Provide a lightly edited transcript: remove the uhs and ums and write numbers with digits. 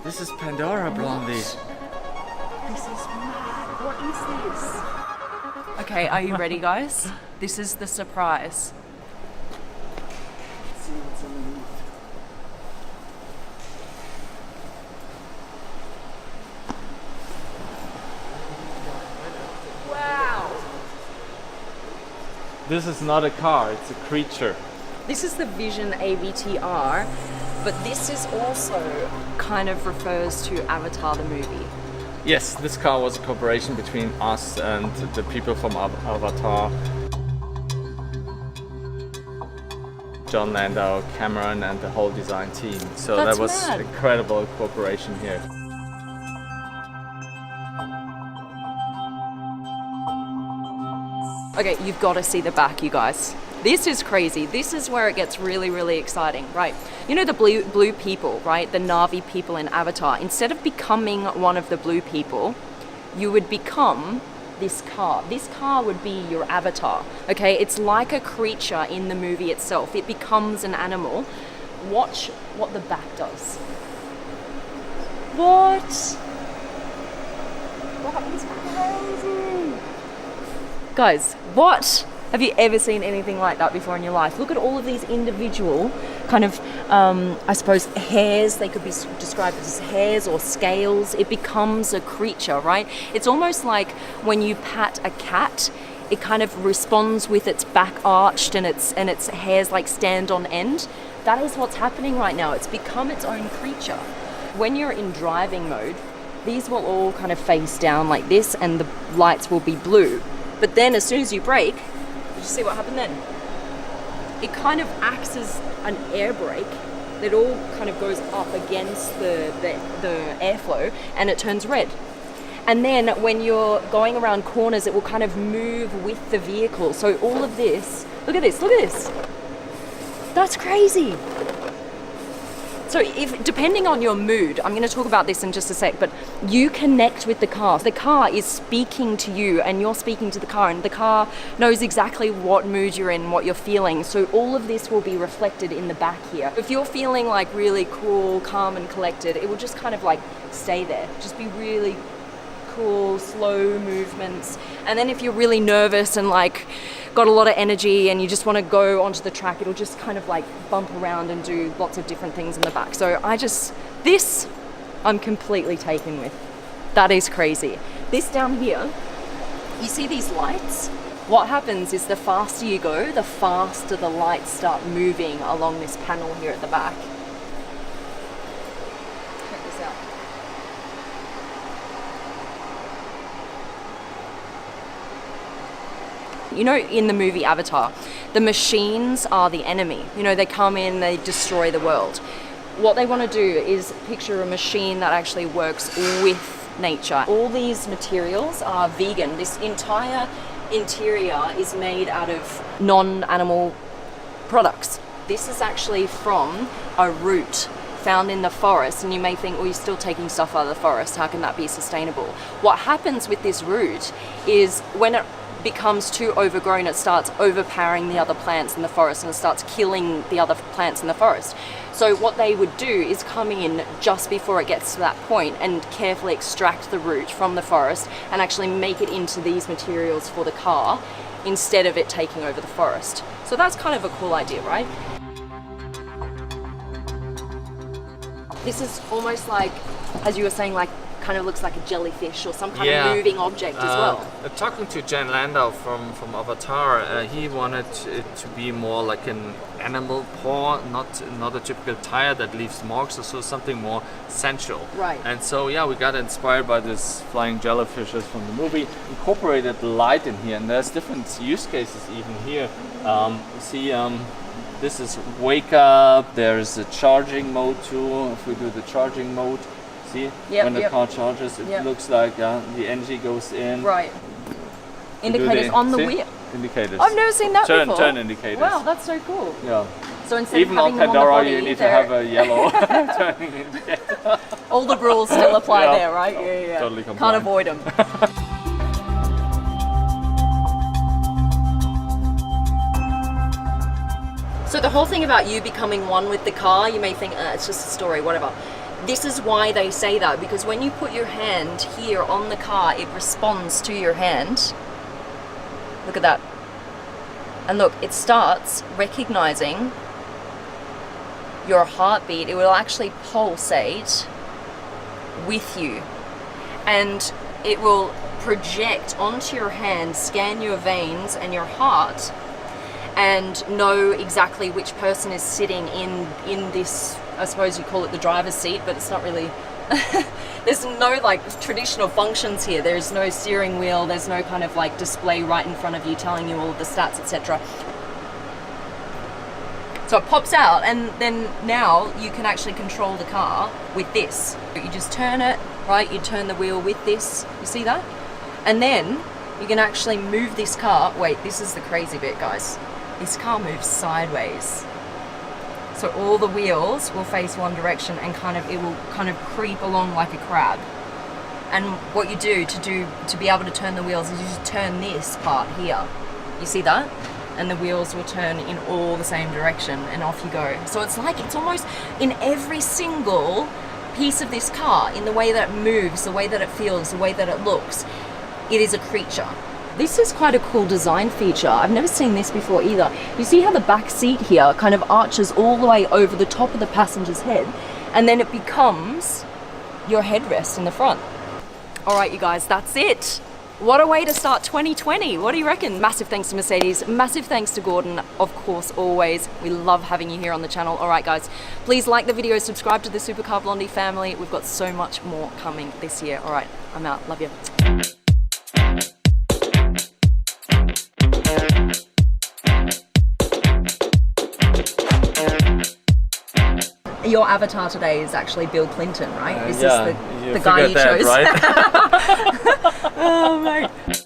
This is Pandora, Blondie. This is mad. What is this? Okay, are you ready, guys? This is the surprise. Let's see what's underneath. Wow! This is not a car, it's a creature. This is the Vision AVTR, but this is also kind of refers to Avatar the movie. Yes, this car was a cooperation between us and the people from Avatar. John Landau, Cameron and the whole design team. So That's that was mad. incredible cooperation here. Okay, you've got to see the back, you guys. This is crazy. This is where it gets really, really exciting, right? You know the blue people, right? The Na'vi people in Avatar. Instead of becoming one of the blue people, you would become this car. This car would be your avatar, okay? It's like a creature in the movie itself. It becomes an animal. Watch what the back does. What? That is crazy. Guys, what? Have you ever seen anything like that before in your life? Look at all of these individual kind of, I suppose, hairs. They could be described as hairs or scales. It becomes a creature, right? It's almost like when you pat a cat, it kind of responds with its back arched and its hairs like stand on end. That is what's happening right now. It's become its own creature. When you're in driving mode, these will all kind of face down like this and the lights will be blue. But then as soon as you brake, did you see what happened then? It kind of acts as an air brake that all kind of goes up against the airflow and it turns red. And then when you're going around corners, it will kind of move with the vehicle. So all of this, look at this, look at this. That's crazy. So if, depending on your mood, I'm going to talk about this in just a sec, but you connect with the car. The car is speaking to you and you're speaking to the car, and the car knows exactly what mood you're in, what you're feeling. So all of this will be reflected in the back here. If you're feeling like really cool, calm and collected, it will just kind of like stay there. Just be really cool, slow movements. And then if you're really nervous and like got a lot of energy and you just want to go onto the track, it'll just kind of like bump around and do lots of different things in the back. So this I'm completely taken with. That is crazy. This down here, you see these lights? What happens is the faster you go, the faster the lights start moving along this panel here at the back. Check this out. You know, in the movie Avatar, the machines are the enemy. You know, they come in, they destroy the world. What they want to do is picture a machine that actually works with nature. All these materials are vegan. This entire interior is made out of non-animal products. This is actually from a root found in the forest, and you may think, well, you're still taking stuff out of the forest. How can that be sustainable? What happens with this root is when it becomes too overgrown, it starts overpowering the other plants in the forest and it starts killing the other plants in the forest. So what they would do is come in just before it gets to that point and carefully extract the root from the forest and actually make it into these materials for the car instead of it taking over the forest. So that's kind of a cool idea, right? This is almost like, as you were saying, like kind of looks like a jellyfish or some kind of moving object as well. Talking to John Landau from Avatar, he wanted it to be more like an animal paw, not a typical tire that leaves marks, or so something more sensual. Right. And so yeah, we got inspired by this flying jellyfishes from the movie, incorporated the light in here, and there's different use cases even here. This is wake up, there's a charging mode too. If we do the charging mode, see, when the car charges, it looks like the energy goes in. Right. Indicators on the wheel. Indicators. I've never seen that before. Turn indicators. Wow, that's so cool. Yeah. So instead Even of on having them Pandora, on the body, you need to have a yellow turning indicator. all the rules still apply there, right? Yeah. Totally Can't compliant. avoid them. So the whole thing about you becoming one with the car, you may think, it's just a story, whatever. this is why they say that, because when you put your hand here on the car, it responds to your hand. Look at that. And look, it starts recognizing your heartbeat. It will actually pulsate with you, and it will project onto your hand, scan your veins and your heart, and know exactly which person is sitting in this, I suppose you call it the driver's seat, but it's not really. There's no like traditional functions here. There's no steering wheel, there's no kind of like display right in front of you telling you all of the stats, etc. So it pops out, and then now you can actually control the car with this. You just turn it, right? You turn the wheel with this, you see that? And then you can actually move this car. Wait, this is the crazy bit, guys. This car moves sideways. So all the wheels will face one direction, and it will kind of creep along like a crab. And what you do to be able to turn the wheels is you just turn this part here. You see that? And the wheels will turn in all the same direction, and off you go. So it's almost in every single piece of this car, in the way that it moves, the way that it feels, the way that it looks, it is a creature. This is quite a cool design feature. I've never seen this before either. You see how the back seat here kind of arches all the way over the top of the passenger's head, and then it becomes your headrest in the front. All right, you guys, that's it. What a way to start 2020. What do you reckon? Massive thanks to Mercedes. Massive thanks to Gordon, of course, always. We love having you here on the channel. All right, guys, please like the video, subscribe to the Supercar Blondie family. We've got so much more coming this year. All right, I'm out. Love you. Your avatar today is actually Bill Clinton, right? Is yeah, this the guy you chose? Right? Oh, mate.